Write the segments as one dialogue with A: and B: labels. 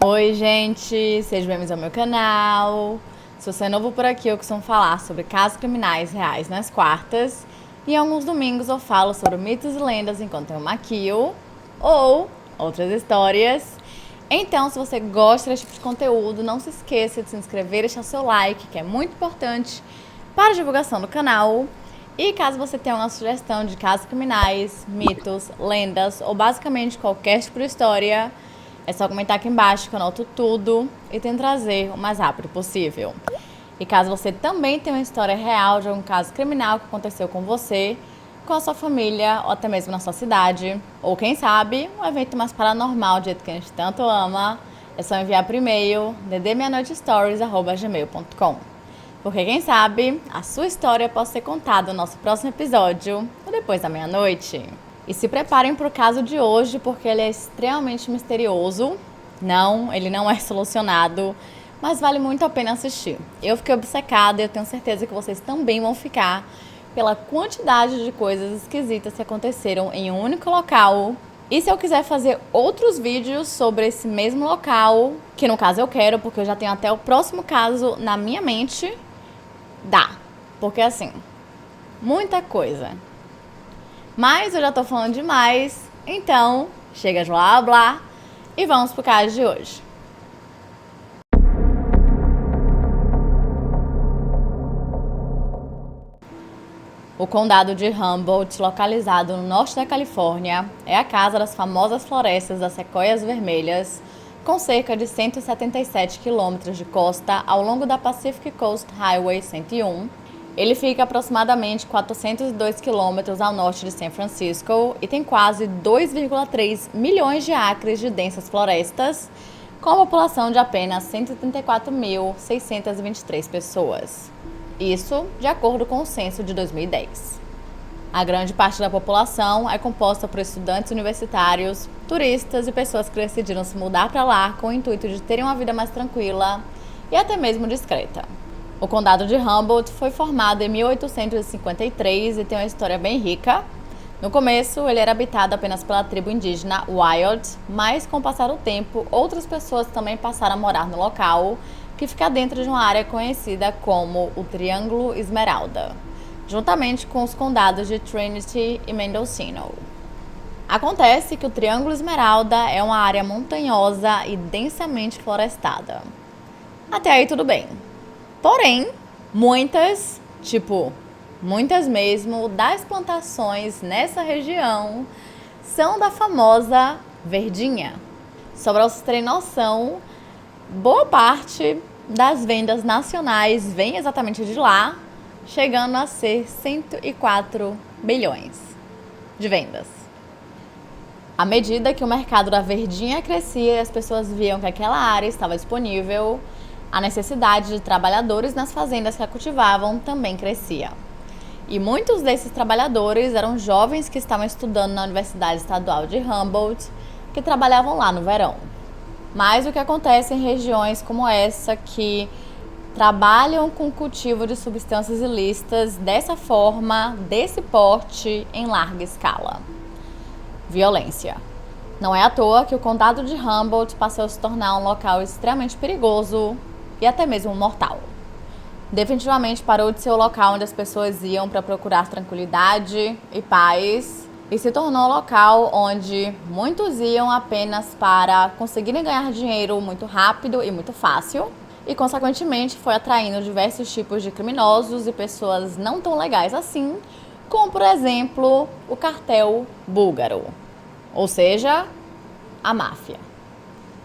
A: Oi, gente! Sejam bem-vindos ao meu canal. Se você é novo por aqui, eu costumo falar sobre casos criminais reais nas quartas. E alguns domingos eu falo sobre mitos e lendas enquanto eu maquio ou outras histórias. Então, se você gosta desse tipo de conteúdo, não se esqueça de se inscrever e deixar seu like, que é muito importante para a divulgação do canal. E caso você tenha uma sugestão de casos criminais, mitos, lendas ou basicamente qualquer tipo de história, é só comentar aqui embaixo que eu anoto tudo e tento trazer o mais rápido possível. E caso você também tenha uma história real de algum caso criminal que aconteceu com você, com a sua família ou até mesmo na sua cidade, ou quem sabe, um evento mais paranormal do jeito que a gente tanto ama, é só enviar por e-mail ddmeanoitestories@gmail.com. Porque quem sabe, a sua história pode ser contada no nosso próximo episódio, ou depois da meia-noite. E se preparem para o caso de hoje, porque ele é extremamente misterioso. Não, ele não é solucionado, mas vale muito a pena assistir. Eu fiquei obcecada e eu tenho certeza que vocês também vão ficar pela quantidade de coisas esquisitas que aconteceram em um único local. E se eu quiser fazer outros vídeos sobre esse mesmo local, que no caso eu quero, porque eu já tenho até o próximo caso na minha mente, dá. Porque assim, muita coisa. Mas eu já tô falando demais, então chega de blá blá e vamos pro caso de hoje. O condado de Humboldt, localizado no norte da Califórnia, é a casa das famosas florestas das sequoias vermelhas, com cerca de 177 quilômetros de costa ao longo da Pacific Coast Highway 101. Ele fica aproximadamente 402 quilômetros ao norte de São Francisco e tem quase 2,3 milhões de acres de densas florestas, com uma população de apenas 134.623 pessoas. Isso de acordo com o censo de 2010. A grande parte da população é composta por estudantes universitários, turistas e pessoas que decidiram se mudar para lá com o intuito de terem uma vida mais tranquila e até mesmo discreta. O condado de Humboldt foi formado em 1853 e tem uma história bem rica. No começo, ele era habitado apenas pela tribo indígena Wild, mas com o passar do tempo, outras pessoas também passaram a morar no local, que fica dentro de uma área conhecida como o Triângulo Esmeralda, juntamente com os condados de Trinity e Mendocino. Acontece que o Triângulo Esmeralda é uma área montanhosa e densamente florestada. Até aí tudo bem. Porém, muitas mesmo, das plantações nessa região são da famosa verdinha. Só para vocês terem noção, boa parte das vendas nacionais vem exatamente de lá, chegando a ser 104 bilhões de vendas. À medida que o mercado da verdinha crescia e as pessoas viam que aquela área estava disponível, a necessidade de trabalhadores nas fazendas que a cultivavam também crescia. E muitos desses trabalhadores eram jovens que estavam estudando na Universidade Estadual de Humboldt, que trabalhavam lá no verão. Mas o que acontece em regiões como essa, que trabalham com o cultivo de substâncias ilícitas dessa forma, desse porte, em larga escala? Violência. Não é à toa que o condado de Humboldt passou a se tornar um local extremamente perigoso e até mesmo mortal. Definitivamente parou de ser o local onde as pessoas iam para procurar tranquilidade e paz e se tornou um local onde muitos iam apenas para conseguirem ganhar dinheiro muito rápido e muito fácil e, consequentemente, foi atraindo diversos tipos de criminosos e pessoas não tão legais assim, como, por exemplo, o cartel búlgaro, ou seja, a máfia.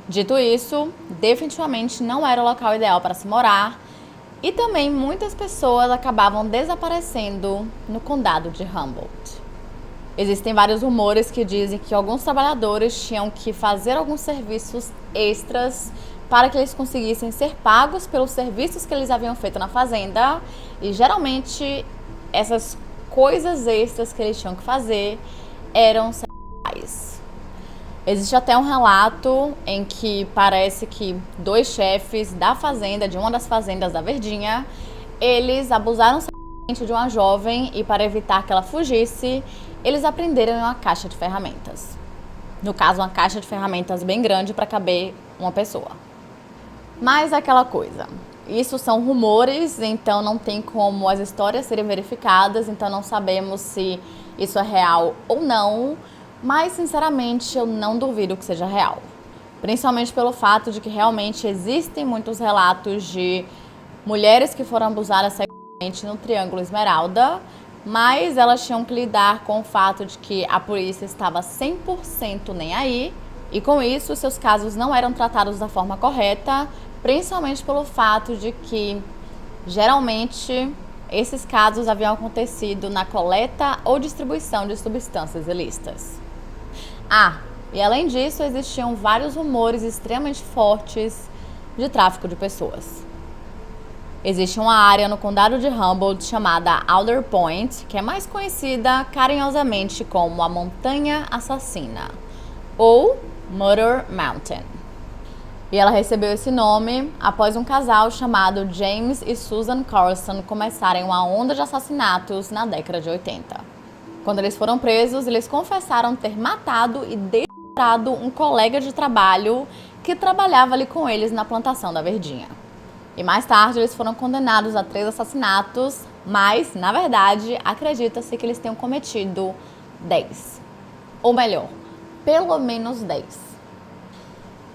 A: Dito isso, definitivamente não era o local ideal para se morar e também muitas pessoas acabavam desaparecendo no condado de Humboldt. Existem vários rumores que dizem que alguns trabalhadores tinham que fazer alguns serviços extras para que eles conseguissem ser pagos pelos serviços que eles haviam feito na fazenda e geralmente essas coisas extras que eles tinham que fazer eram sexuais. Existe até um relato em que parece que 2 chefes da fazenda, de uma das fazendas da Verdinha, eles abusaram sexualmente de uma jovem e, para evitar que ela fugisse, eles a prenderam em uma caixa de ferramentas. No caso, uma caixa de ferramentas bem grande para caber uma pessoa. Mas é aquela coisa, isso são rumores, então não tem como as histórias serem verificadas, então não sabemos se isso é real ou não, mas sinceramente eu não duvido que seja real. Principalmente pelo fato de que realmente existem muitos relatos de mulheres que foram abusadas sexualmente no Triângulo Esmeralda, mas elas tinham que lidar com o fato de que a polícia estava 100% nem aí, e com isso seus casos não eram tratados da forma correta, principalmente pelo fato de que geralmente esses casos haviam acontecido na coleta ou distribuição de substâncias ilícitas. E além disso existiam vários rumores extremamente fortes de tráfico de pessoas. Existe uma área no condado de Humboldt chamada Alder Point, que é mais conhecida carinhosamente como a Montanha Assassina, ou Murder Mountain. E ela recebeu esse nome após um casal chamado James e Susan Carlson começarem uma onda de assassinatos na década de 80. Quando eles foram presos, eles confessaram ter matado e desmembrado um colega de trabalho que trabalhava ali com eles na plantação da Verdinha. E mais tarde eles foram condenados a 3 assassinatos, mas, na verdade, acredita-se que eles tenham cometido 10. Ou melhor, pelo menos 10.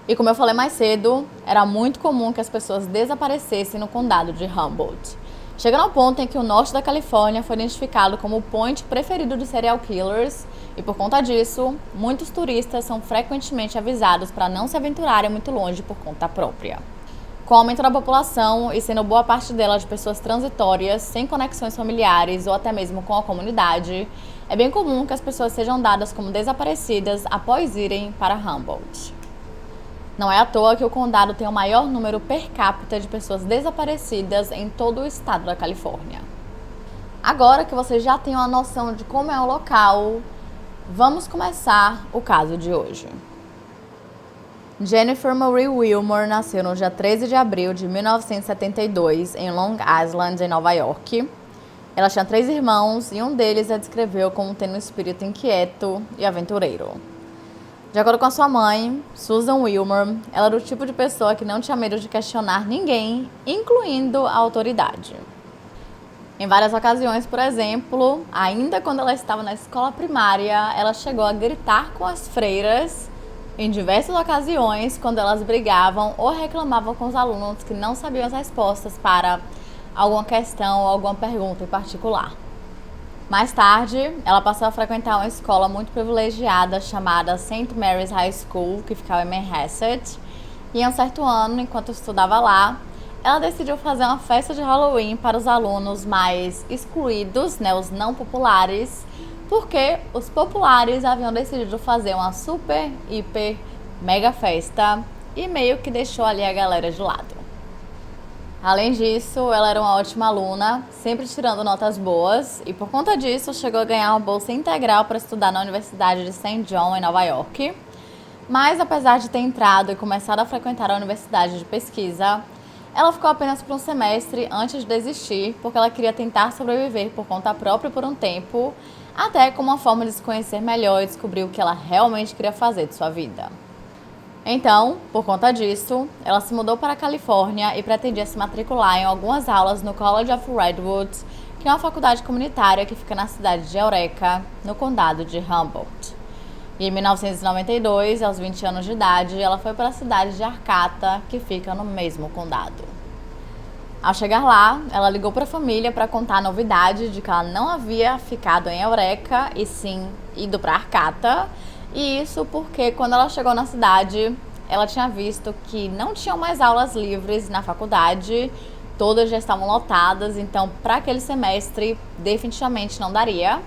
A: E como eu falei mais cedo, era muito comum que as pessoas desaparecessem no condado de Humboldt. Chegando ao ponto em que o norte da Califórnia foi identificado como o point preferido de serial killers, e por conta disso, muitos turistas são frequentemente avisados para não se aventurarem muito longe por conta própria. Com o aumento da população e sendo boa parte dela de pessoas transitórias, sem conexões familiares ou até mesmo com a comunidade, é bem comum que as pessoas sejam dadas como desaparecidas após irem para Humboldt. Não é à toa que o condado tem o maior número per capita de pessoas desaparecidas em todo o estado da Califórnia. Agora que você já tem uma noção de como é o local, vamos começar o caso de hoje. Jennifer Marie Wilmore nasceu no dia 13 de abril de 1972 em Long Island, em Nova York. Ela tinha 3 irmãos e um deles a descreveu como tendo um espírito inquieto e aventureiro. De acordo com a sua mãe, Susan Wilmore, ela era o tipo de pessoa que não tinha medo de questionar ninguém, incluindo a autoridade. Em várias ocasiões, por exemplo, ainda quando ela estava na escola primária, ela chegou a gritar com as freiras em diversas ocasiões quando elas brigavam ou reclamavam com os alunos que não sabiam as respostas para alguma questão ou alguma pergunta em particular. Mais tarde, ela passou a frequentar uma escola muito privilegiada chamada St. Mary's High School, que ficava em Manhasset, e em um certo ano, enquanto estudava lá, ela decidiu fazer uma festa de Halloween para os alunos mais excluídos, os não populares, porque os populares haviam decidido fazer uma super, hiper, mega festa e meio que deixou ali a galera de lado. Além disso, ela era uma ótima aluna, sempre tirando notas boas, e por conta disso chegou a ganhar uma bolsa integral para estudar na Universidade de St. John, em Nova York. Mas apesar de ter entrado e começado a frequentar a universidade de pesquisa, ela ficou apenas por um semestre antes de desistir, porque ela queria tentar sobreviver por conta própria por um tempo, até como uma forma de se conhecer melhor e descobrir o que ela realmente queria fazer de sua vida. Então, por conta disso, ela se mudou para a Califórnia e pretendia se matricular em algumas aulas no College of Redwood, que é uma faculdade comunitária que fica na cidade de Eureka, no condado de Humboldt. E em 1992, aos 20 anos de idade, ela foi para a cidade de Arcata, que fica no mesmo condado. Ao chegar lá, ela ligou para a família para contar a novidade de que ela não havia ficado em Eureka e sim ido para Arcata. E isso porque quando ela chegou na cidade, ela tinha visto que não tinham mais aulas livres na faculdade, todas já estavam lotadas, então para aquele semestre definitivamente não daria.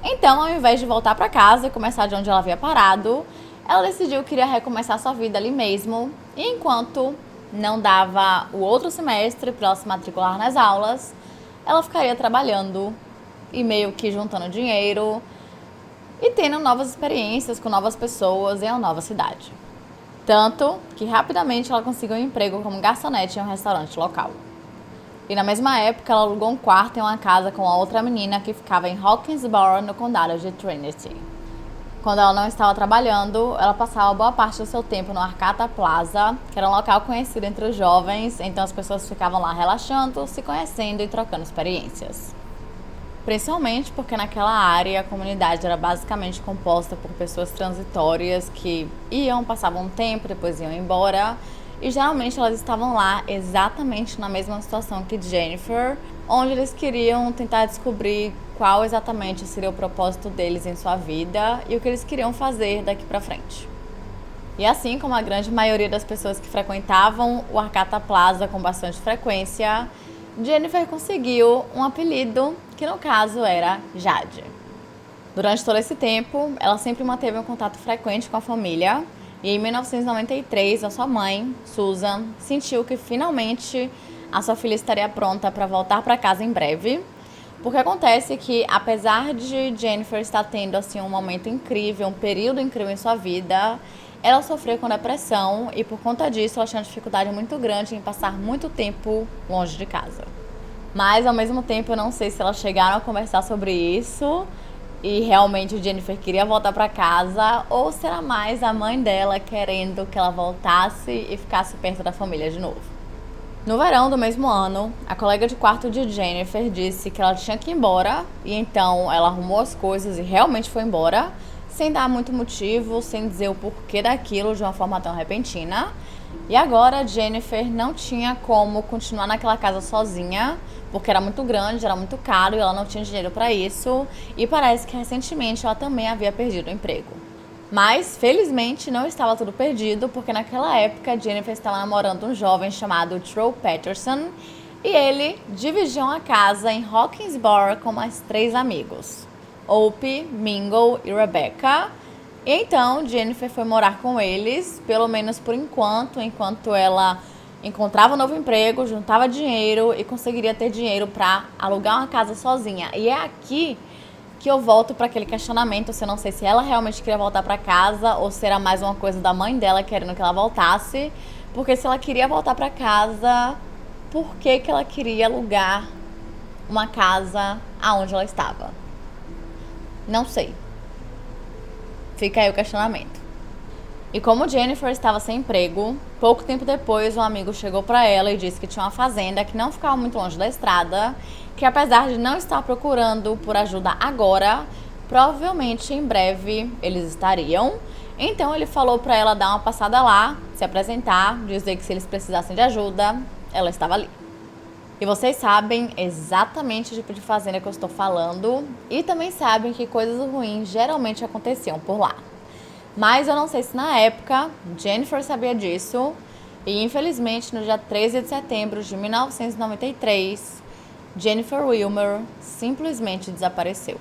A: Então, ao invés de voltar para casa e começar de onde ela havia parado, ela decidiu que iria recomeçar sua vida ali mesmo, e enquanto não dava o outro semestre para ela se matricular nas aulas, ela ficaria trabalhando e meio que juntando dinheiro e tendo novas experiências com novas pessoas em uma nova cidade. Tanto que rapidamente ela conseguiu um emprego como garçonete em um restaurante local. E na mesma época ela alugou um quarto em uma casa com a outra menina que ficava em Hawkinsboro, no condado de Trinity. Quando ela não estava trabalhando, ela passava boa parte do seu tempo no Arcata Plaza, que era um local conhecido entre os jovens, então as pessoas ficavam lá relaxando, se conhecendo e trocando experiências. Principalmente porque naquela área a comunidade era basicamente composta por pessoas transitórias que iam, passavam um tempo, depois iam embora. E geralmente elas estavam lá exatamente na mesma situação que Jennifer, onde eles queriam tentar descobrir qual exatamente seria o propósito deles em sua vida e o que eles queriam fazer daqui pra frente. E assim como a grande maioria das pessoas que frequentavam o Arcata Plaza com bastante frequência, Jennifer conseguiu um apelido que no caso era Jade. Durante todo esse tempo, ela sempre manteve um contato frequente com a família e em 1993 a sua mãe, Susan, sentiu que finalmente a sua filha estaria pronta para voltar para casa em breve. Porque acontece que, apesar de Jennifer estar tendo assim, um momento incrível, um período incrível em sua vida, ela sofreu com depressão e por conta disso ela tinha uma dificuldade muito grande em passar muito tempo longe de casa. Mas ao mesmo tempo eu não sei se elas chegaram a conversar sobre isso e realmente Jennifer queria voltar para casa ou se era mais a mãe dela querendo que ela voltasse e ficasse perto da família de novo. No verão do mesmo ano, a colega de quarto de Jennifer disse que ela tinha que ir embora e então ela arrumou as coisas e realmente foi embora, sem dar muito motivo, sem dizer o porquê daquilo de uma forma tão repentina. E agora Jennifer não tinha como continuar naquela casa sozinha, porque era muito grande, era muito caro e ela não tinha dinheiro para isso. E parece que recentemente ela também havia perdido o emprego. Mas, felizmente, não estava tudo perdido, porque naquela época Jennifer estava namorando um jovem chamado Troy Patterson e ele dividiu uma casa em Hawkinsboro com mais 3 amigos, Opie, Mingle e Rebecca. E então Jennifer foi morar com eles, pelo menos por enquanto ela encontrava um novo emprego, juntava dinheiro e conseguiria ter dinheiro para alugar uma casa sozinha. E é aqui que eu volto para aquele questionamento, se eu não sei se ela realmente queria voltar para casa ou se era mais uma coisa da mãe dela querendo que ela voltasse, porque se ela queria voltar para casa, por que que ela queria alugar uma casa aonde ela estava? Não sei. Fica aí o questionamento. E como Jennifer estava sem emprego, pouco tempo depois um amigo chegou para ela e disse que tinha uma fazenda que não ficava muito longe da estrada, que apesar de não estar procurando por ajuda agora, provavelmente em breve eles estariam. Então ele falou para ela dar uma passada lá, se apresentar, dizer que se eles precisassem de ajuda, ela estava ali. E vocês sabem exatamente o tipo de fazenda que eu estou falando e também sabem que coisas ruins geralmente aconteciam por lá. Mas eu não sei se na época Jennifer sabia disso e infelizmente no dia 13 de setembro de 1993, Jennifer Wilmer simplesmente desapareceu.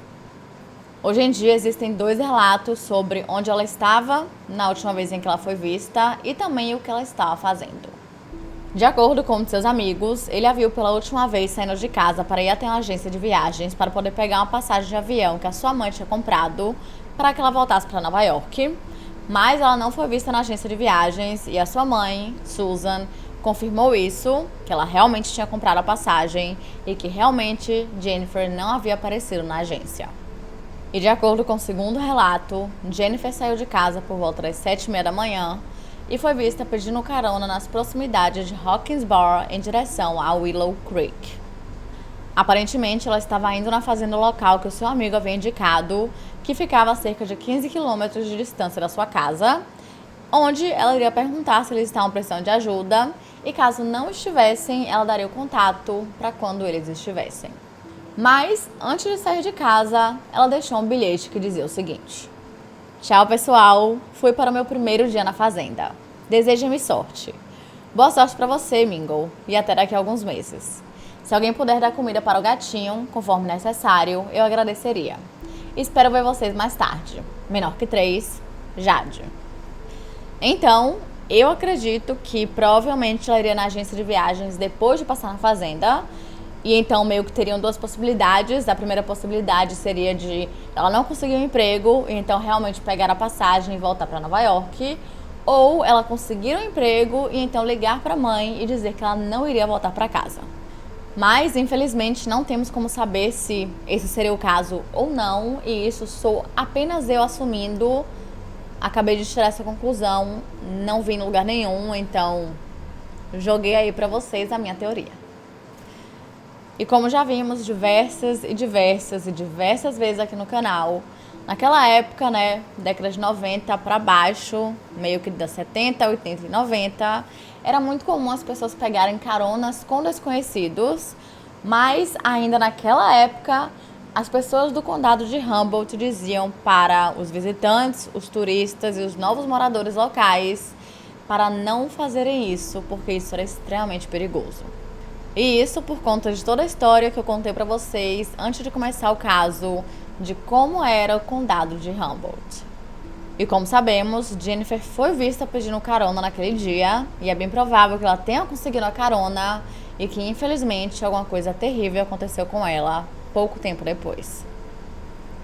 A: Hoje em dia existem 2 relatos sobre onde ela estava na última vez em que ela foi vista e também o que ela estava fazendo. De acordo com seus amigos, ele a viu pela última vez saindo de casa para ir até uma agência de viagens para poder pegar uma passagem de avião que a sua mãe tinha comprado para que ela voltasse para Nova York. Mas ela não foi vista na agência de viagens e a sua mãe, Susan, confirmou isso, que ela realmente tinha comprado a passagem e que realmente Jennifer não havia aparecido na agência. E de acordo com o segundo relato, Jennifer saiu de casa por volta das 7h30 da manhã e foi vista pedindo carona nas proximidades de Hawkinsboro em direção a Willow Creek. Aparentemente, ela estava indo na fazenda local que o seu amigo havia indicado, que ficava a cerca de 15 quilômetros de distância da sua casa, onde ela iria perguntar se eles estavam precisando de ajuda e caso não estivessem, ela daria o contato para quando eles estivessem. Mas, antes de sair de casa, ela deixou um bilhete que dizia o seguinte: "Tchau, pessoal. Fui para o meu primeiro dia na fazenda. Desejem-me sorte. Boa sorte para você, Mingle, e até daqui a alguns meses. Se alguém puder dar comida para o gatinho, conforme necessário, eu agradeceria. Espero ver vocês mais tarde. Menor que 3, Jade." Então, eu acredito que provavelmente ela iria na agência de viagens depois de passar na fazenda. E então meio que teriam 2 possibilidades. A primeira possibilidade seria de ela não conseguir um emprego e então realmente pegar a passagem e voltar para Nova York. Ou ela conseguir um emprego e então ligar para a mãe e dizer que ela não iria voltar para casa. Mas, infelizmente, não temos como saber se esse seria o caso ou não, e isso sou apenas eu assumindo. Acabei de tirar essa conclusão, não vi em lugar nenhum, então joguei aí pra vocês a minha teoria. E como já vimos diversas vezes aqui no canal, naquela época, né, década de 90 pra baixo, meio que das 70, 80 e 90, era muito comum as pessoas pegarem caronas com desconhecidos, mas ainda naquela época, as pessoas do condado de Humboldt diziam para os visitantes, os turistas e os novos moradores locais para não fazerem isso, porque isso era extremamente perigoso. E isso por conta de toda a história que eu contei pra vocês antes de começar o caso de como era o condado de Humboldt. E como sabemos, Jennifer foi vista pedindo carona naquele dia, e é bem provável que ela tenha conseguido a carona e que infelizmente alguma coisa terrível aconteceu com ela pouco tempo depois.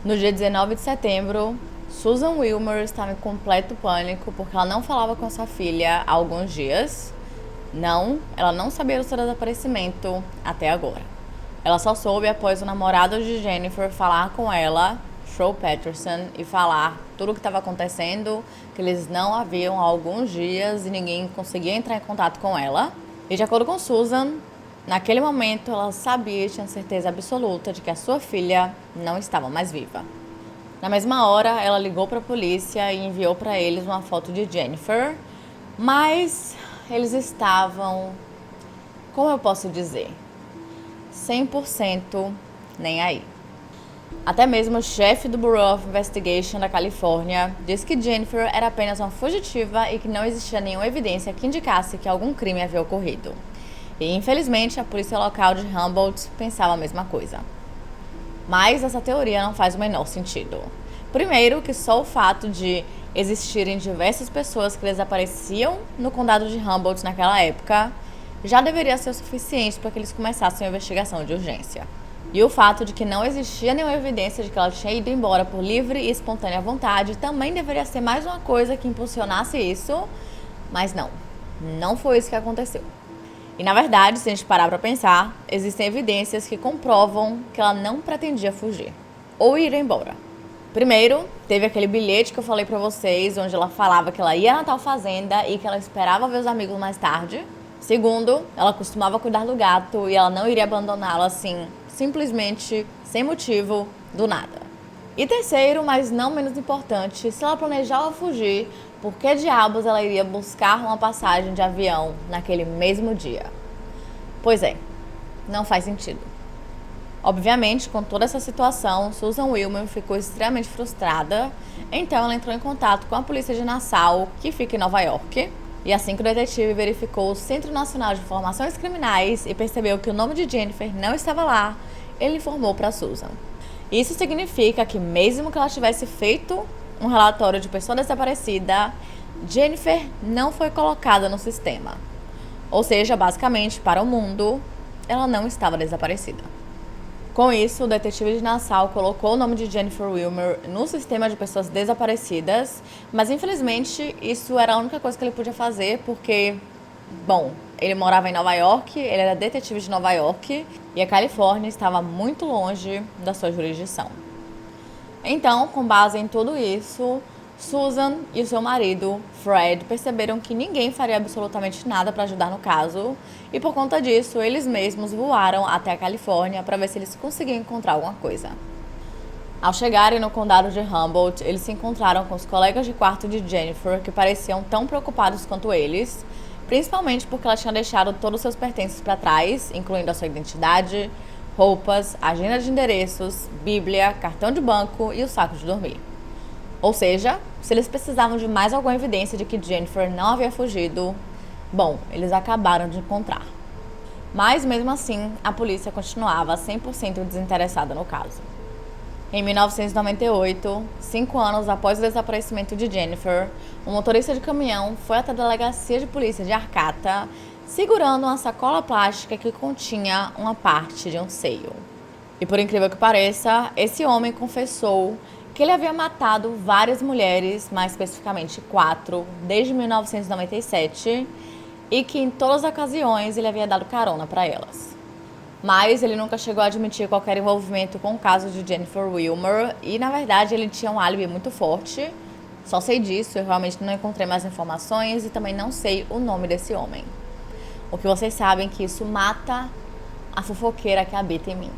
A: No dia 19 de setembro, Susan Wilmer estava em completo pânico porque ela não falava com sua filha há alguns dias. Não, ela não sabia do seu desaparecimento até agora. Ela só soube após o namorado de Jennifer falar com ela, Troy Patterson, e falar tudo o que estava acontecendo, que eles não a viam há alguns dias e ninguém conseguia entrar em contato com ela. E de acordo com Susan, naquele momento ela sabia e tinha certeza absoluta de que a sua filha não estava mais viva. Na mesma hora, ela ligou para a polícia e enviou para eles uma foto de Jennifer, mas eles estavam, como eu posso dizer, 100% nem aí. Até mesmo o chefe do Bureau of Investigation da Califórnia disse que Jennifer era apenas uma fugitiva e que não existia nenhuma evidência que indicasse que algum crime havia ocorrido. E, infelizmente, a polícia local de Humboldt pensava a mesma coisa. Mas essa teoria não faz o menor sentido. Primeiro, que só o fato de existirem diversas pessoas que desapareciam no condado de Humboldt naquela época já deveria ser o suficiente para que eles começassem a investigação de urgência. E o fato de que não existia nenhuma evidência de que ela tinha ido embora por livre e espontânea vontade também deveria ser mais uma coisa que impulsionasse isso, mas não foi isso que aconteceu. E na verdade, se a gente parar para pensar, existem evidências que comprovam que ela não pretendia fugir ou ir embora. Primeiro, teve aquele bilhete que eu falei pra vocês, onde ela falava que ela ia na tal fazenda e que ela esperava ver os amigos mais tarde. Segundo, ela costumava cuidar do gato e ela não iria abandoná-lo assim, simplesmente, sem motivo, do nada. E terceiro, mas não menos importante, se ela planejava fugir, por que diabos ela iria buscar uma passagem de avião naquele mesmo dia? Pois é, não faz sentido. Obviamente, com toda essa situação, Susan Wilmer ficou extremamente frustrada, então ela entrou em contato com a polícia de Nassau, que fica em Nova York, e assim que o detetive verificou o Centro Nacional de Informações Criminais e percebeu que o nome de Jennifer não estava lá, ele informou para Susan. Isso significa que mesmo que ela tivesse feito um relatório de pessoa desaparecida, Jennifer não foi colocada no sistema. Ou seja, basicamente, para o mundo, ela não estava desaparecida. Com isso, o detetive de Nassau colocou o nome de Jennifer Wilmer no sistema de pessoas desaparecidas, mas infelizmente isso era a única coisa que ele podia fazer porque, bom, ele morava em Nova York, ele era detetive de Nova York e a Califórnia estava muito longe da sua jurisdição. Então, com base em tudo isso, Susan e o seu marido, Fred, perceberam que ninguém faria absolutamente nada para ajudar no caso e por conta disso, eles mesmos voaram até a Califórnia para ver se eles conseguiam encontrar alguma coisa. Ao chegarem no condado de Humboldt, eles se encontraram com os colegas de quarto de Jennifer que pareciam tão preocupados quanto eles, principalmente porque ela tinha deixado todos os seus pertences para trás, incluindo a sua identidade, roupas, agenda de endereços, bíblia, cartão de banco e o saco de dormir. Ou seja, se eles precisavam de mais alguma evidência de que Jennifer não havia fugido, bom, eles acabaram de encontrar. Mas mesmo assim, a polícia continuava 100% desinteressada no caso. Em 1998, 5 anos após o desaparecimento de Jennifer, um motorista de caminhão foi até a delegacia de polícia de Arcata, segurando uma sacola plástica que continha uma parte de um seio. E por incrível que pareça, esse homem confessou que ele havia matado várias mulheres, mais especificamente 4, desde 1997, e que em todas as ocasiões ele havia dado carona para elas. mas ele nunca chegou a admitir qualquer envolvimento com o caso de Jennifer Wilmer e, na verdade, ele tinha um álibi muito forte. Só sei disso, eu realmente não encontrei mais informações e também não sei o nome desse homem. O que vocês sabem é que isso mata a fofoqueira que habita em mim.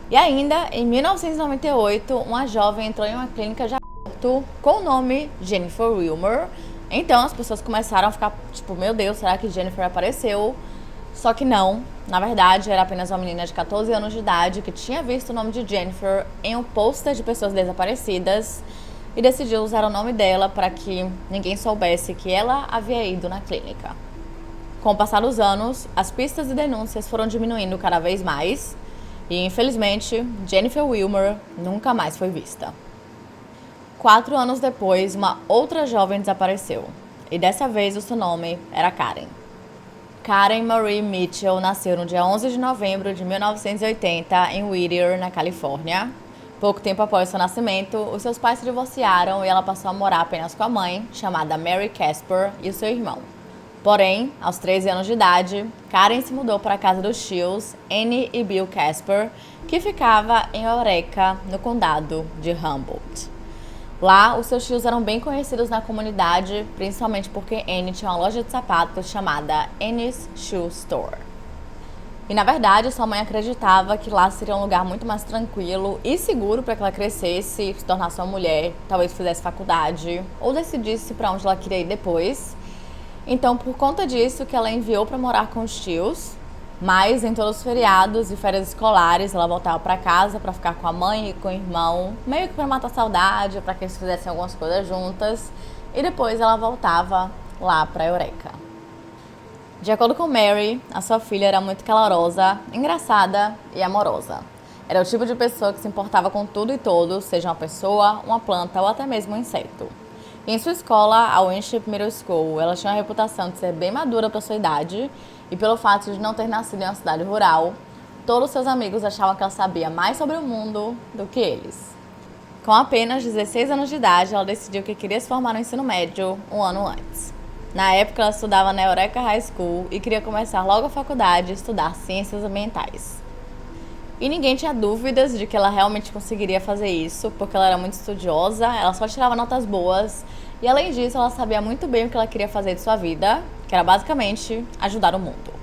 A: E ainda, em 1998, uma jovem entrou em uma clínica de aborto com o nome Jennifer Wilmer. Então as pessoas começaram a ficar tipo, meu Deus, será que Jennifer apareceu? Só que não, na verdade era apenas uma menina de 14 anos de idade que tinha visto o nome de Jennifer em um pôster de pessoas desaparecidas e decidiu usar o nome dela para que ninguém soubesse que ela havia ido na clínica. Com o passar dos anos, as pistas e denúncias foram diminuindo cada vez mais e, infelizmente, Jennifer Wilmer nunca mais foi vista. 4 anos depois, uma outra jovem desapareceu e dessa vez o seu nome era Karen. Karen Marie Mitchell nasceu no dia 11 de novembro de 1980 em Whittier, na Califórnia. Pouco tempo após seu nascimento, os seus pais se divorciaram e ela passou a morar apenas com a mãe, chamada Mary Casper, e o seu irmão. Porém, aos 13 anos de idade, Karen se mudou para a casa dos tios Annie e Bill Casper, que ficava em Eureka, no condado de Humboldt. Lá, os seus tios eram bem conhecidos na comunidade, principalmente porque Annie tinha uma loja de sapatos chamada Annie's Shoe Store. E, na verdade, sua mãe acreditava que lá seria um lugar muito mais tranquilo e seguro para que ela crescesse, se tornasse uma mulher, talvez fizesse faculdade ou decidisse para onde ela queria ir depois. Então, por conta disso, que ela enviou para morar com os tios, mas em todos os feriados e férias escolares, ela voltava para casa para ficar com a mãe e com o irmão, meio que para matar saudade, para que eles fizessem algumas coisas juntas, e depois ela voltava lá para Eureka. De acordo com Mary, a sua filha era muito calorosa, engraçada e amorosa. Era o tipo de pessoa que se importava com tudo e todos, seja uma pessoa, uma planta ou até mesmo um inseto. Em sua escola, a Winship Middle School, ela tinha a reputação de ser bem madura para sua idade e pelo fato de não ter nascido em uma cidade rural, todos seus amigos achavam que ela sabia mais sobre o mundo do que eles. Com apenas 16 anos de idade, ela decidiu que queria se formar no ensino médio um ano antes. Na época, ela estudava na Eureka High School e queria começar logo a faculdade e estudar ciências ambientais. E ninguém tinha dúvidas de que ela realmente conseguiria fazer isso, porque ela era muito estudiosa, ela só tirava notas boas e, além disso, ela sabia muito bem o que ela queria fazer de sua vida, que era basicamente ajudar o mundo.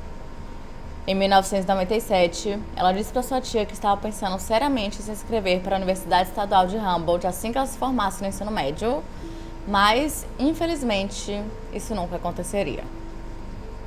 A: Em 1997, ela disse para sua tia que estava pensando seriamente em se inscrever para a Universidade Estadual de Humboldt assim que ela se formasse no ensino médio, mas, infelizmente, isso nunca aconteceria.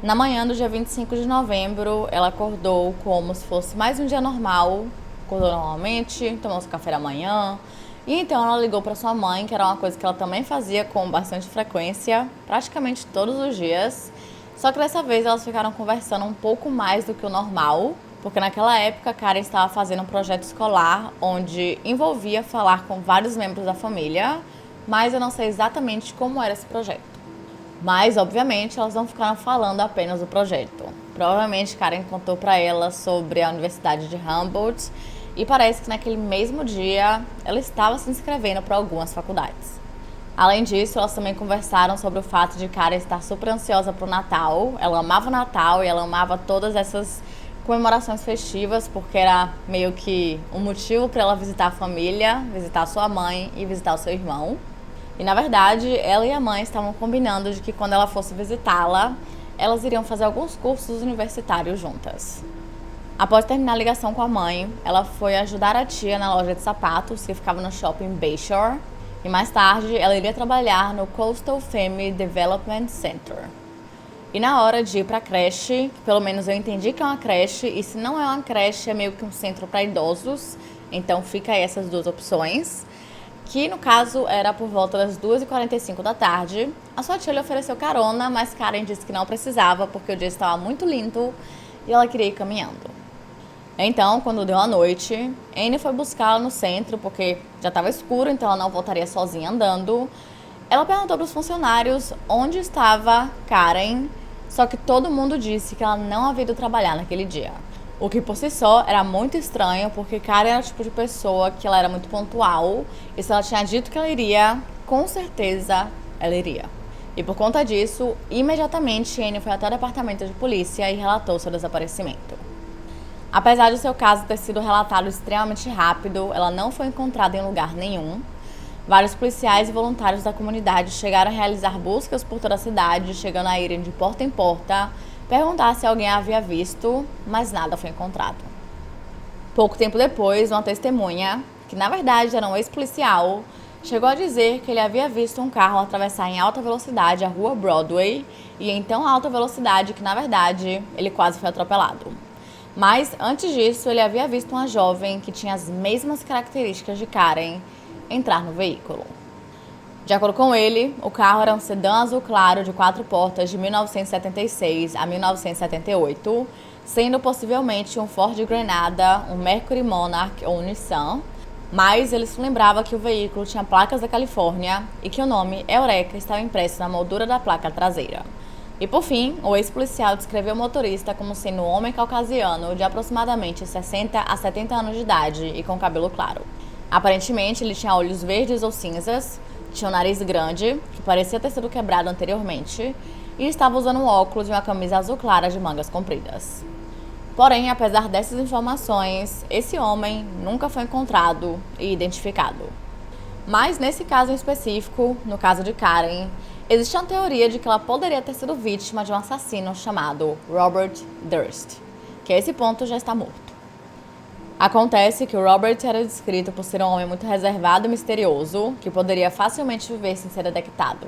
A: Na manhã do dia 25 de novembro, ela acordou como se fosse mais um dia normal, acordou normalmente, tomou seu café da manhã, e então ela ligou para sua mãe, que era uma coisa que ela também fazia com bastante frequência, praticamente todos os dias, só que dessa vez elas ficaram conversando um pouco mais do que o normal, porque naquela época a Karen estava fazendo um projeto escolar onde envolvia falar com vários membros da família, mas eu não sei exatamente como era esse projeto. Mas, obviamente, elas não ficaram falando apenas do projeto. Provavelmente, Karen contou para ela sobre a Universidade de Humboldt e parece que naquele mesmo dia ela estava se inscrevendo para algumas faculdades. Além disso, elas também conversaram sobre o fato de Karen estar super ansiosa para o Natal. Ela amava o Natal e ela amava todas essas comemorações festivas, porque era meio que um motivo para ela visitar a família, visitar a sua mãe e visitar o seu irmão. E, na verdade, ela e a mãe estavam combinando de que quando ela fosse visitá-la, elas iriam fazer alguns cursos universitários juntas. Após terminar a ligação com a mãe, ela foi ajudar a tia na loja de sapatos, que ficava no shopping Bayshore, e mais tarde ela iria trabalhar no Coastal Family Development Center. E na hora de ir para a creche, pelo menos eu entendi que é uma creche, e se não é uma creche, é meio que um centro para idosos, então fica aí essas duas opções, que no caso era por volta das 2h45 da tarde. A sua tia lhe ofereceu carona, mas Karen disse que não precisava porque o dia estava muito lindo e ela queria ir caminhando. Então, quando deu a noite, Annie foi buscá-la no centro porque já estava escuro, então ela não voltaria sozinha andando. Ela perguntou para os funcionários onde estava Karen, só que todo mundo disse que ela não havia ido trabalhar naquele dia. O que por si só era muito estranho, porque Karen era o tipo de pessoa que ela era muito pontual, e se ela tinha dito que ela iria, com certeza ela iria. E por conta disso, imediatamente Annie foi até o departamento de polícia e relatou seu desaparecimento. Apesar de seu caso ter sido relatado extremamente rápido, ela não foi encontrada em lugar nenhum. Vários policiais e voluntários da comunidade chegaram a realizar buscas por toda a cidade, chegando a irem de porta em porta, perguntar se alguém a havia visto, mas nada foi encontrado. Pouco tempo depois, uma testemunha, que na verdade era um ex-policial, chegou a dizer que ele havia visto um carro atravessar em alta velocidade a rua Broadway, e em tão alta velocidade que na verdade ele quase foi atropelado. Mas antes disso, ele havia visto uma jovem que tinha as mesmas características de Karen entrar no veículo. De acordo com ele, o carro era um sedã azul claro de 4 portas de 1976 a 1978, sendo possivelmente um Ford Granada, um Mercury Monarch ou um Nissan, mas ele se lembrava que o veículo tinha placas da Califórnia e que o nome Eureka estava impresso na moldura da placa traseira. E por fim, o ex-policial descreveu o motorista como sendo um homem caucasiano de aproximadamente 60 a 70 anos de idade e com cabelo claro. Aparentemente, ele tinha olhos verdes ou cinzas, tinha um nariz grande, que parecia ter sido quebrado anteriormente, e estava usando um óculos e uma camisa azul clara de mangas compridas. Porém, apesar dessas informações, esse homem nunca foi encontrado e identificado. Mas nesse caso em específico, no caso de Karen, existe uma teoria de que ela poderia ter sido vítima de um assassino chamado Robert Durst, que a esse ponto já está morto. Acontece que o Robert era descrito por ser um homem muito reservado e misterioso, que poderia facilmente viver sem ser detectado.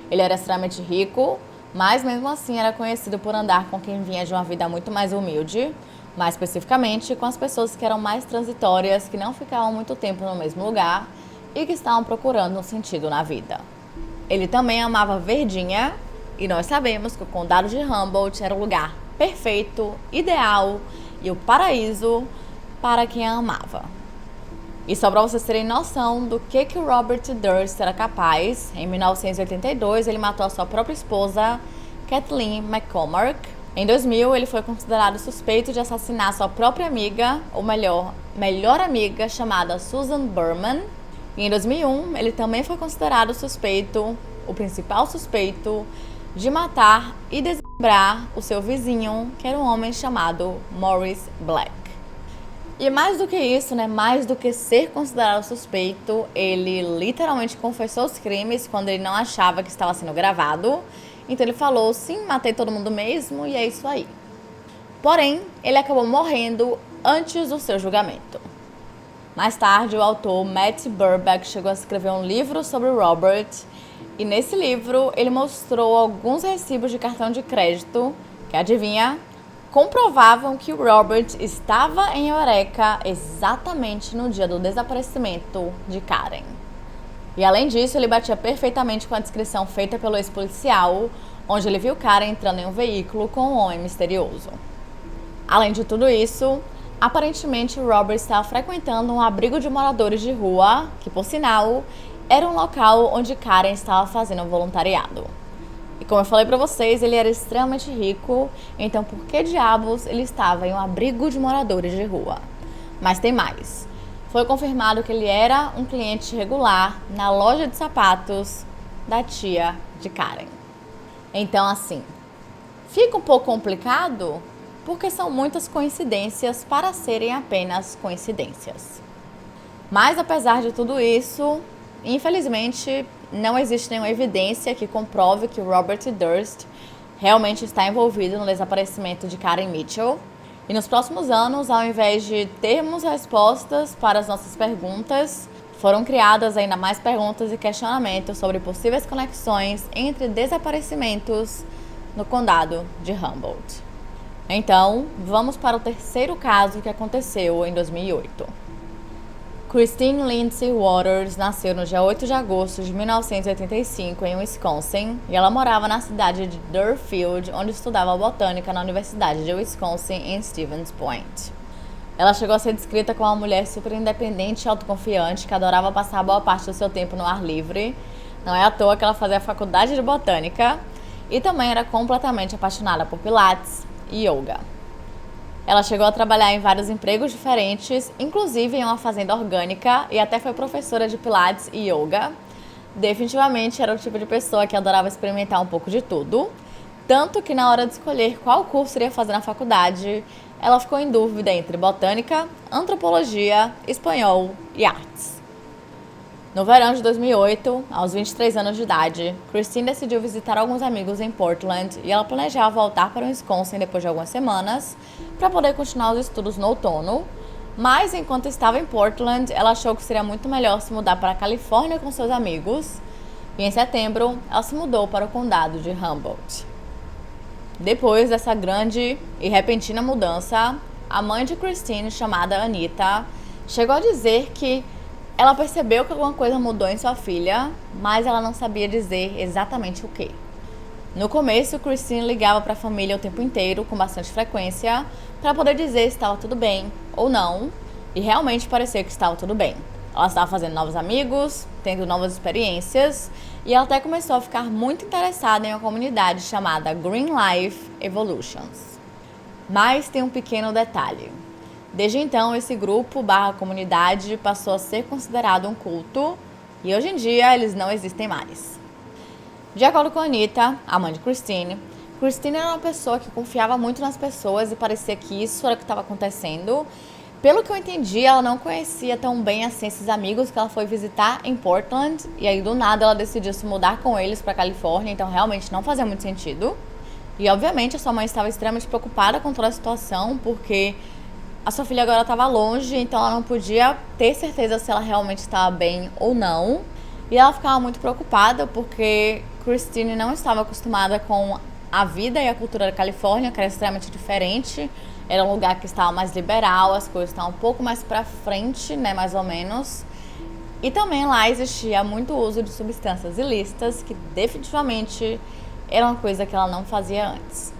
A: Ele era extremamente rico, mas mesmo assim era conhecido por andar com quem vinha de uma vida muito mais humilde, mais especificamente com as pessoas que eram mais transitórias, que não ficavam muito tempo no mesmo lugar e que estavam procurando um sentido na vida. Ele também amava Verdinha, e nós sabemos que o condado de Humboldt era o lugar perfeito, ideal e o paraíso para quem a amava. E só para vocês terem noção do que o Robert Durst era capaz, em 1982 ele matou a sua própria esposa, Kathleen McCormack. Em 2000 ele foi considerado suspeito de assassinar sua própria amiga, ou melhor amiga, chamada Susan Berman. E em 2001 ele também foi considerado suspeito, o principal suspeito, de matar e desmembrar o seu vizinho, que era um homem chamado Morris Black. E mais do que isso, mais do que ser considerado suspeito, ele literalmente confessou os crimes quando ele não achava que estava sendo gravado. Então ele falou, sim, matei todo mundo mesmo e é isso aí. Porém, ele acabou morrendo antes do seu julgamento. Mais tarde, o autor Matt Burback chegou a escrever um livro sobre o Robert. E nesse livro, ele mostrou alguns recibos de cartão de crédito, que adivinha, comprovavam que o Robert estava em Eureka exatamente no dia do desaparecimento de Karen. E além disso, ele batia perfeitamente com a descrição feita pelo ex-policial, onde ele viu Karen entrando em um veículo com um homem misterioso. Além de tudo isso, aparentemente o Robert estava frequentando um abrigo de moradores de rua, que por sinal, era um local onde Karen estava fazendo voluntariado. E como eu falei pra vocês, ele era extremamente rico, então por que diabos ele estava em um abrigo de moradores de rua? Mas tem mais. Foi confirmado que ele era um cliente regular na loja de sapatos da tia de Karen. Então, assim, fica um pouco complicado porque são muitas coincidências para serem apenas coincidências. Mas apesar de tudo isso, infelizmente, não existe nenhuma evidência que comprove que o Robert Durst realmente está envolvido no desaparecimento de Karen Mitchell. E nos próximos anos, ao invés de termos respostas para as nossas perguntas, foram criadas ainda mais perguntas e questionamentos sobre possíveis conexões entre desaparecimentos no condado de Humboldt. Então, vamos para o terceiro caso que aconteceu em 2008. Christine Lindsay Waters nasceu no dia 8 de agosto de 1985 em Wisconsin e ela morava na cidade de Deerfield, onde estudava botânica na Universidade de Wisconsin em Stevens Point. Ela chegou a ser descrita como uma mulher super independente e autoconfiante que adorava passar boa parte do seu tempo no ar livre. Não é à toa que ela fazia a faculdade de botânica e também era completamente apaixonada por pilates e yoga. Ela chegou a trabalhar em vários empregos diferentes, inclusive em uma fazenda orgânica e até foi professora de pilates e yoga. Definitivamente era o tipo de pessoa que adorava experimentar um pouco de tudo. Tanto que na hora de escolher qual curso iria fazer na faculdade, ela ficou em dúvida entre botânica, antropologia, espanhol e artes. No verão de 2008, aos 23 anos de idade, Christine decidiu visitar alguns amigos em Portland e ela planejava voltar para o Wisconsin depois de algumas semanas para poder continuar os estudos no outono, mas enquanto estava em Portland, ela achou que seria muito melhor se mudar para a Califórnia com seus amigos e em setembro ela se mudou para o condado de Humboldt. Depois dessa grande e repentina mudança, a mãe de Christine, chamada Anita, chegou a dizer que ela percebeu que alguma coisa mudou em sua filha, mas ela não sabia dizer exatamente o que. No começo, Christine ligava para a família o tempo inteiro, com bastante frequência, para poder dizer se estava tudo bem ou não, e realmente parecia que estava tudo bem. Ela estava fazendo novos amigos, tendo novas experiências, e ela até começou a ficar muito interessada em uma comunidade chamada Green Life Evolutions. Mas tem um pequeno detalhe. Desde então, esse grupo/comunidade passou a ser considerado um culto, e hoje em dia eles não existem mais. De acordo com a Anita, a mãe de Christine, Christine era uma pessoa que confiava muito nas pessoas e parecia que isso era o que estava acontecendo. Pelo que eu entendi, ela não conhecia tão bem assim esses amigos que ela foi visitar em Portland, e aí do nada ela decidiu se mudar com eles para Califórnia, então realmente não fazia muito sentido. E obviamente a sua mãe estava extremamente preocupada com toda a situação, porque a sua filha agora estava longe, então ela não podia ter certeza se ela realmente estava bem ou não. E ela ficava muito preocupada porque Christine não estava acostumada com a vida e a cultura da Califórnia, que era extremamente diferente. Era um lugar que estava mais liberal, as coisas estavam um pouco mais pra frente, né, mais ou menos. E também lá existia muito uso de substâncias ilícitas, que definitivamente era uma coisa que ela não fazia antes.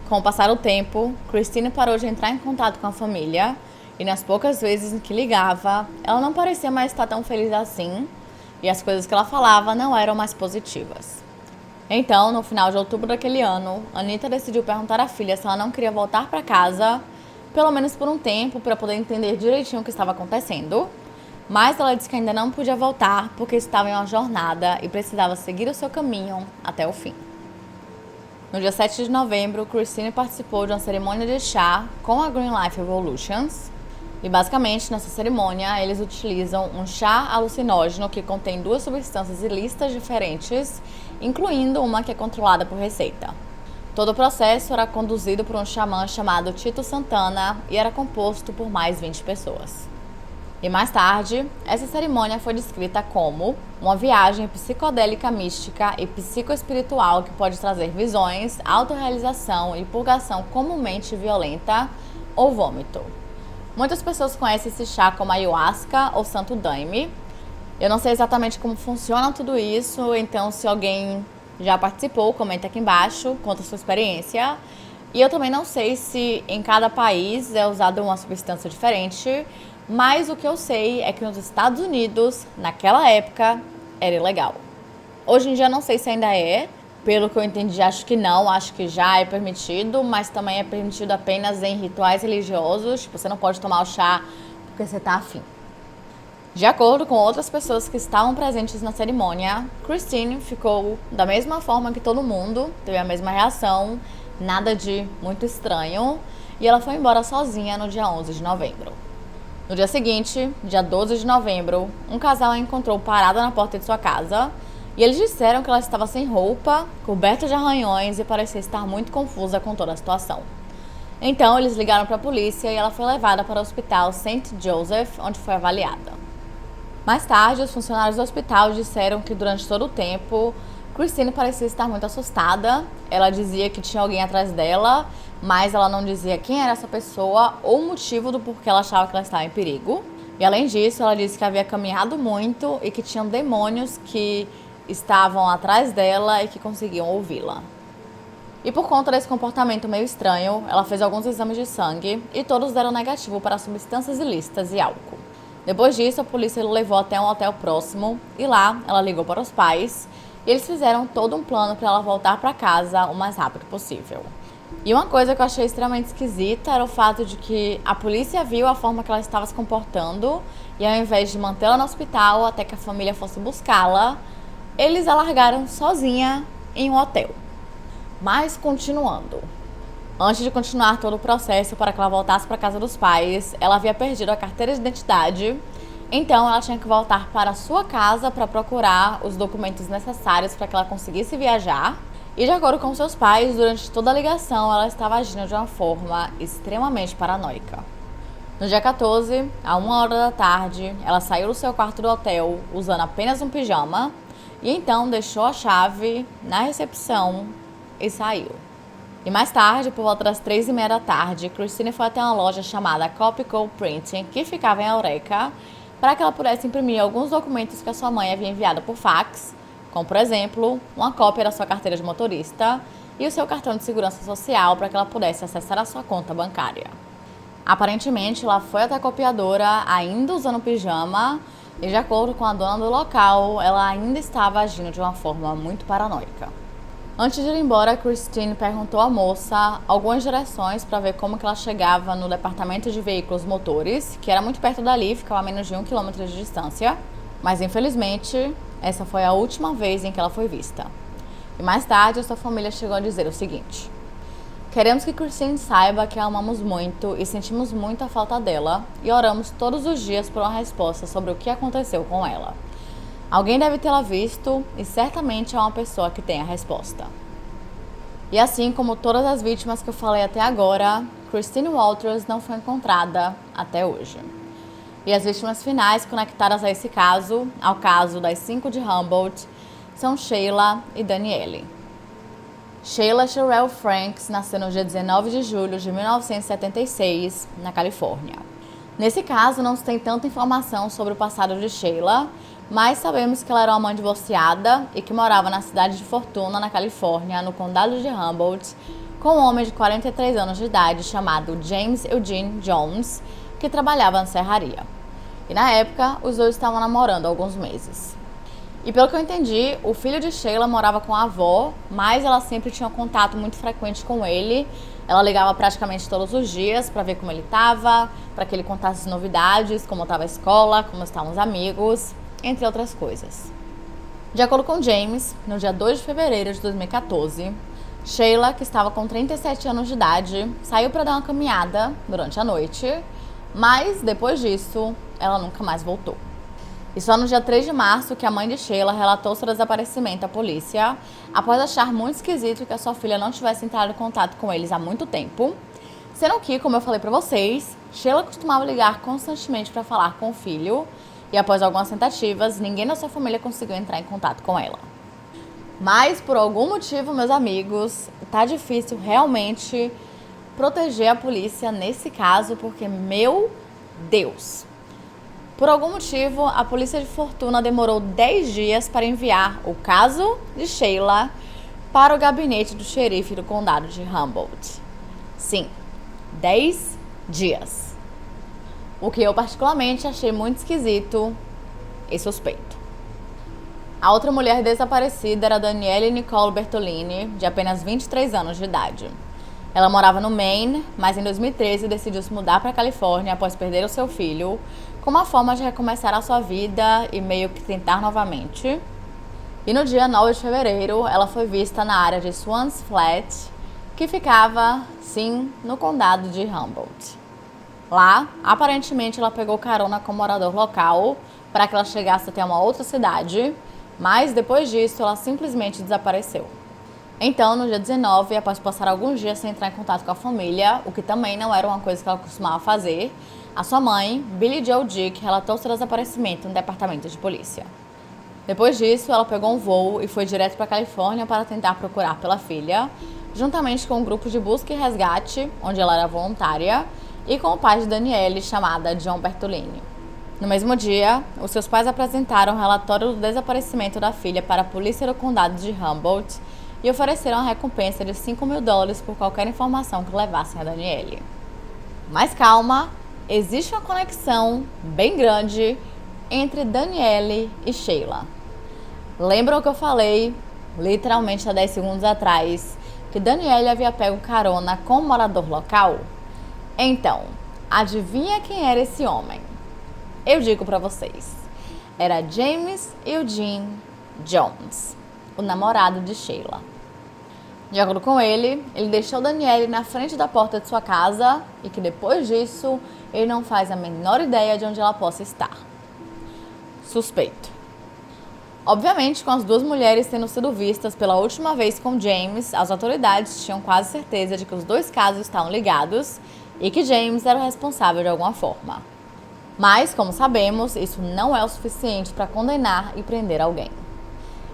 A: Com o passar do tempo, Christine parou de entrar em contato com a família, e nas poucas vezes em que ligava, ela não parecia mais estar tão feliz assim, e as coisas que ela falava não eram mais positivas. Então, no final de outubro daquele ano, Anita decidiu perguntar à filha se ela não queria voltar para casa, pelo menos por um tempo, para poder entender direitinho o que estava acontecendo. Mas ela disse que ainda não podia voltar porque estava em uma jornada e precisava seguir o seu caminho até o fim. No dia 7 de novembro, Christine participou de uma cerimônia de chá com a Green Life Evolutions. E basicamente, nessa cerimônia, eles utilizam um chá alucinógeno que contém 2 substâncias ilícitas diferentes, incluindo uma que é controlada por receita. Todo o processo era conduzido por um xamã chamado Tito Santana e era composto por mais 20 pessoas. E mais tarde, essa cerimônia foi descrita como uma viagem psicodélica mística e psicoespiritual que pode trazer visões, autorrealização e purgação comumente violenta ou vômito. Muitas pessoas conhecem esse chá como ayahuasca ou santo daime. Eu não sei exatamente como funciona tudo isso, então se alguém já participou, comenta aqui embaixo, conta a sua experiência. E eu também não sei se em cada país é usada uma substância diferente, mas o que eu sei é que nos Estados Unidos, naquela época, era ilegal. Hoje em dia não sei se ainda é, pelo que eu entendi, acho que não, acho que já é permitido, mas também é permitido apenas em rituais religiosos, tipo, você não pode tomar o chá porque você tá afim. De acordo com outras pessoas que estavam presentes na cerimônia, Christine ficou da mesma forma que todo mundo, teve a mesma reação, nada de muito estranho, e ela foi embora sozinha no dia 11 de novembro. No dia seguinte, dia 12 de novembro, um casal a encontrou parada na porta de sua casa, e eles disseram que ela estava sem roupa, coberta de arranhões e parecia estar muito confusa com toda a situação. Então, eles ligaram para a polícia e ela foi levada para o hospital St. Joseph, onde foi avaliada. Mais tarde, os funcionários do hospital disseram que durante todo o tempo, Christine parecia estar muito assustada. Ela dizia que tinha alguém atrás dela, mas ela não dizia quem era essa pessoa ou o motivo do porquê ela achava que ela estava em perigo. E além disso, ela disse que havia caminhado muito e que tinham demônios que estavam atrás dela e que conseguiam ouvi-la. E por conta desse comportamento meio estranho, ela fez alguns exames de sangue e todos deram negativo para substâncias ilícitas e álcool. Depois disso, a polícia levou até um hotel próximo e lá ela ligou para os pais e eles fizeram todo um plano para ela voltar para casa o mais rápido possível. E uma coisa que eu achei extremamente esquisita era o fato de que a polícia viu a forma que ela estava se comportando e ao invés de mantê-la no hospital até que a família fosse buscá-la, eles a largaram sozinha em um hotel. Mas continuando. Antes de continuar todo o processo para que ela voltasse para a casa dos pais, ela havia perdido a carteira de identidade. Então ela tinha que voltar para a sua casa para procurar os documentos necessários para que ela conseguisse viajar. E de acordo com seus pais, durante toda a ligação ela estava agindo de uma forma extremamente paranoica. No dia 14, à 1h da tarde, ela saiu do seu quarto do hotel usando apenas um pijama e então deixou a chave na recepção e saiu. E mais tarde, por volta das 3h30 da tarde, Christine foi até uma loja chamada Copyco Printing, que ficava em Eureka, para que ela pudesse imprimir alguns documentos que a sua mãe havia enviado por fax, como, por exemplo, uma cópia da sua carteira de motorista e o seu cartão de segurança social para que ela pudesse acessar a sua conta bancária. Aparentemente, ela foi até a copiadora ainda usando pijama e, de acordo com a dona do local, ela ainda estava agindo de uma forma muito paranoica. Antes de ir embora, Christine perguntou à moça algumas direções para ver como que ela chegava no departamento de veículos motores, que era muito perto dali, ficava a menos de 1 quilômetro de distância. Mas, infelizmente, essa foi a última vez em que ela foi vista. E mais tarde, sua família chegou a dizer o seguinte: queremos que Christine saiba que a amamos muito e sentimos muito a falta dela e oramos todos os dias por uma resposta sobre o que aconteceu com ela. Alguém deve tê-la visto e certamente é uma pessoa que tem a resposta. E assim como todas as vítimas que eu falei até agora, Christine Walters não foi encontrada até hoje. E as vítimas finais conectadas a esse caso, ao caso das 5 de Humboldt, são Sheila e Danielle. Sheila Sherelle Franks nasceu no dia 19 de julho de 1976, na Califórnia. Nesse caso, não se tem tanta informação sobre o passado de Sheila, mas sabemos que ela era uma mãe divorciada e que morava na cidade de Fortuna, na Califórnia, no condado de Humboldt, com um homem de 43 anos de idade chamado James Eugene Jones, que trabalhava na serraria. E na época, os dois estavam namorando há alguns meses. E pelo que eu entendi, o filho de Sheila morava com a avó, mas ela sempre tinha um contato muito frequente com ele. Ela ligava praticamente todos os dias para ver como ele estava, para que ele contasse as novidades, como estava a escola, como estavam os amigos, entre outras coisas. De acordo com James, no dia 2 de fevereiro de 2014, Sheila, que estava com 37 anos de idade, saiu para dar uma caminhada durante a noite, mas depois disso, ela nunca mais voltou. E só no dia 3 de março que a mãe de Sheila relatou seu desaparecimento à polícia, após achar muito esquisito que a sua filha não tivesse entrado em contato com eles há muito tempo, sendo que, como eu falei pra vocês, Sheila costumava ligar constantemente para falar com o filho, e após algumas tentativas, ninguém da sua família conseguiu entrar em contato com ela. Mas, por algum motivo, meus amigos, tá difícil realmente proteger a polícia nesse caso, porque, meu Deus! Por algum motivo, a polícia de Fortuna demorou 10 dias para enviar o caso de Sheila para o gabinete do xerife do condado de Humboldt. Sim, 10 dias. O que eu particularmente achei muito esquisito e suspeito. A outra mulher desaparecida era Danielle Nicole Bertolini, de apenas 23 anos de idade. Ela morava no Maine, mas em 2013 decidiu se mudar para a Califórnia após perder o seu filho, como uma forma de recomeçar a sua vida e meio que tentar novamente. E no dia 9 de fevereiro, ela foi vista na área de Swans Flat, que ficava, sim, no condado de Humboldt. Lá, aparentemente, ela pegou carona com um morador local para que ela chegasse até uma outra cidade, mas depois disso, ela simplesmente desapareceu. Então, no dia 19, após passar alguns dias sem entrar em contato com a família, o que também não era uma coisa que ela costumava fazer, a sua mãe, Billie Joe Dick, relatou seu desaparecimento no departamento de polícia. Depois disso, ela pegou um voo e foi direto para a Califórnia para tentar procurar pela filha, juntamente com um grupo de busca e resgate, onde ela era voluntária, e com o pai de Danielle, chamada John Bertolini. No mesmo dia, os seus pais apresentaram o relatório do desaparecimento da filha para a polícia do condado de Humboldt e ofereceram uma recompensa de $5.000 por qualquer informação que levassem a Danielle. Mas calma, existe uma conexão bem grande entre Danielle e Sheila. Lembram que eu falei, literalmente há 10 segundos atrás, que Danielle havia pego carona com um morador local? Então, adivinha quem era esse homem? Eu digo pra vocês. Era James Eugene Jones, o namorado de Sheila. De acordo com ele deixou Danielle na frente da porta de sua casa e que depois disso ele não faz a menor ideia de onde ela possa estar. Suspeito. Obviamente, com as duas mulheres tendo sido vistas pela última vez com James, as autoridades tinham quase certeza de que os dois casos estavam ligados e que James era o responsável de alguma forma. Mas, como sabemos, isso não é o suficiente para condenar e prender alguém.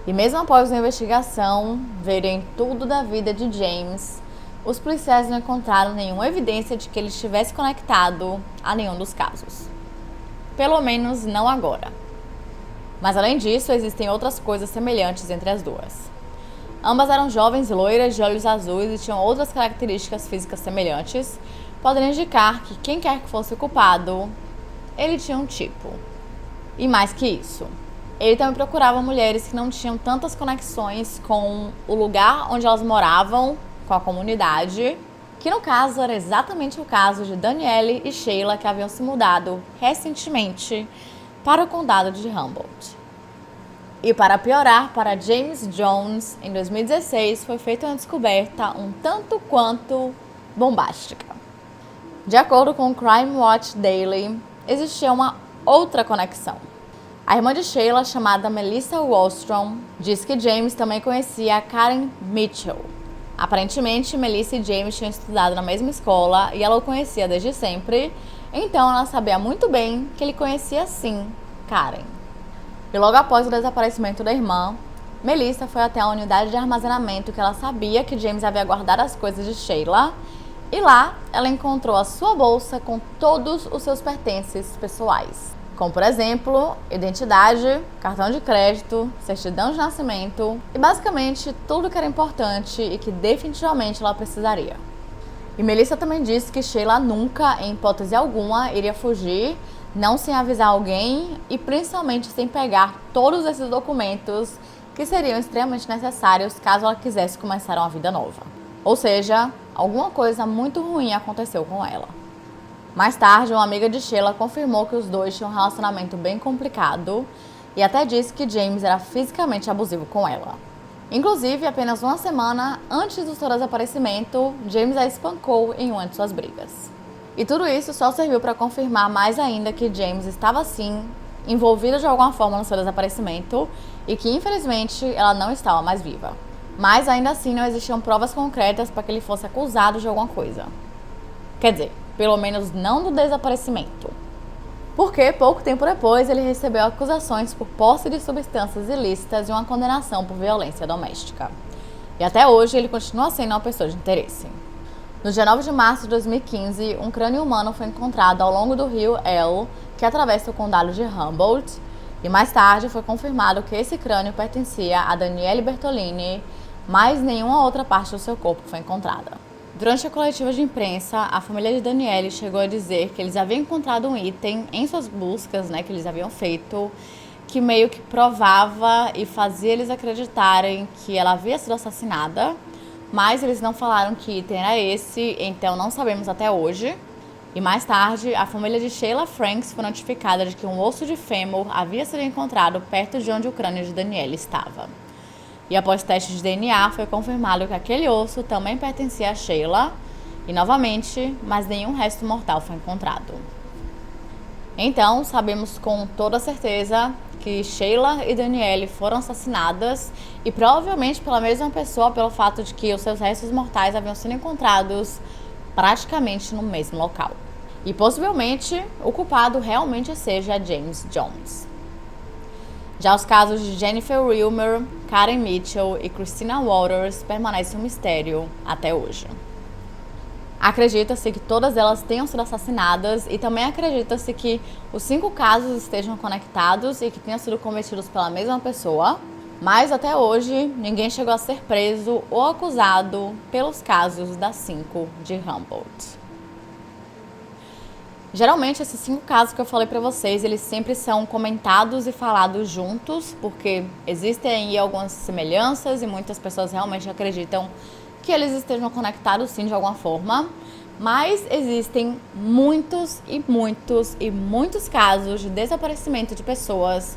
A: E mesmo após a investigação verem tudo da vida de James, os policiais não encontraram nenhuma evidência de que ele estivesse conectado a nenhum dos casos. Pelo menos não agora. Mas além disso, existem outras coisas semelhantes entre as duas. Ambas eram jovens loiras de olhos azuis e tinham outras características físicas semelhantes, podendo indicar que quem quer que fosse o culpado, ele tinha um tipo. E mais que isso, ele também procurava mulheres que não tinham tantas conexões com o lugar onde elas moravam, com a comunidade, que no caso era exatamente o caso de Danielle e Sheila, que haviam se mudado recentemente para o condado de Humboldt. E para piorar, para James Jones, em 2016 foi feita uma descoberta um tanto quanto bombástica. De acordo com o Crime Watch Daily, existia uma outra conexão. A irmã de Sheila, chamada Melissa Wallstrom, diz que James também conhecia a Karen Mitchell. Aparentemente, Melissa e James tinham estudado na mesma escola e ela o conhecia desde sempre, então ela sabia muito bem que ele conhecia sim Karen. E logo após o desaparecimento da irmã, Melissa foi até a unidade de armazenamento que ela sabia que James havia guardado as coisas de Sheila, e lá ela encontrou a sua bolsa com todos os seus pertences pessoais, como por exemplo, identidade, cartão de crédito, certidão de nascimento e basicamente tudo que era importante e que definitivamente ela precisaria. E Melissa também disse que Sheila nunca, em hipótese alguma, iria fugir, não sem avisar alguém e principalmente sem pegar todos esses documentos que seriam extremamente necessários caso ela quisesse começar uma vida nova. Ou seja, alguma coisa muito ruim aconteceu com ela. Mais tarde, uma amiga de Sheila confirmou que os dois tinham um relacionamento bem complicado e até disse que James era fisicamente abusivo com ela. Inclusive, apenas uma semana antes do seu desaparecimento, James a espancou em uma de suas brigas. E tudo isso só serviu para confirmar mais ainda que James estava sim envolvido de alguma forma no seu desaparecimento e que infelizmente ela não estava mais viva. Mas ainda assim não existiam provas concretas para que ele fosse acusado de alguma coisa. Quer dizer, pelo menos não do desaparecimento. Porque pouco tempo depois ele recebeu acusações por posse de substâncias ilícitas e uma condenação por violência doméstica. E até hoje ele continua sendo uma pessoa de interesse. No dia 9 de março de 2015, um crânio humano foi encontrado ao longo do rio El, que atravessa o condado de Humboldt, e mais tarde foi confirmado que esse crânio pertencia a Danielle Bertolini, mas nenhuma outra parte do seu corpo foi encontrada. Durante a coletiva de imprensa, a família de Danielle chegou a dizer que eles haviam encontrado um item em suas buscas, que eles haviam feito, que meio que provava e fazia eles acreditarem que ela havia sido assassinada, mas eles não falaram que item era esse, então não sabemos até hoje. E mais tarde, a família de Sheila Franks foi notificada de que um osso de fêmur havia sido encontrado perto de onde o crânio de Danielle estava. E após testes de DNA, foi confirmado que aquele osso também pertencia a Sheila, e novamente, mas nenhum resto mortal foi encontrado. Então, sabemos com toda certeza que Sheila e Danielle foram assassinadas e provavelmente pela mesma pessoa pelo fato de que os seus restos mortais haviam sido encontrados praticamente no mesmo local. E possivelmente o culpado realmente seja James Jones. Já os casos de Jennifer Wilmer, Karen Mitchell e Christina Waters permanecem um mistério até hoje. Acredita-se que todas elas tenham sido assassinadas e também acredita-se que os 5 casos estejam conectados e que tenham sido cometidos pela mesma pessoa, mas até hoje ninguém chegou a ser preso ou acusado pelos casos das 5 de Humboldt. Geralmente esses 5 casos que eu falei pra vocês, eles sempre são comentados e falados juntos, porque existem aí algumas semelhanças e muitas pessoas realmente acreditam que eles estejam conectados sim de alguma forma, mas existem muitos casos de desaparecimento de pessoas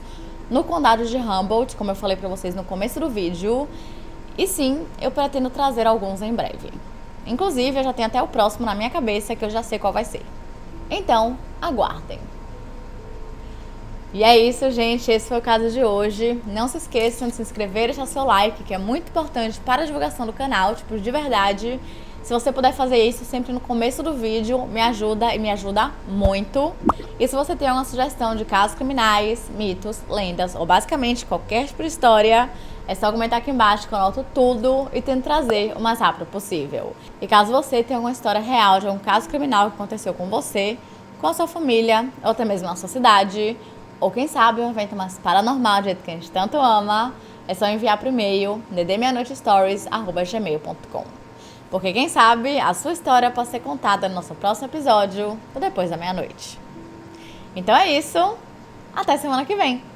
A: no condado de Humboldt, como eu falei pra vocês no começo do vídeo, E sim, eu pretendo trazer alguns em breve. Inclusive, eu já tenho até o próximo na minha cabeça, que eu já sei qual vai ser. Então, aguardem. E é isso, gente. Esse foi o caso de hoje. Não se esqueçam de se inscrever e deixar seu like, que é muito importante para a divulgação do canal, tipo, de verdade. Se você puder fazer isso sempre no começo do vídeo, me ajuda e me ajuda muito. E se você tem alguma sugestão de casos criminais, mitos, lendas ou basicamente qualquer tipo de história, é só comentar aqui embaixo que eu anoto tudo e tento trazer o mais rápido possível. E caso você tenha alguma história real de algum caso criminal que aconteceu com você, com a sua família, ou até mesmo na sua cidade, ou quem sabe um evento mais paranormal do jeito que a gente tanto ama, é só enviar pro e-mail ddmeanoitestories@gmail.com. Porque quem sabe a sua história pode ser contada no nosso próximo episódio ou depois da meia-noite. Então é isso, até semana que vem!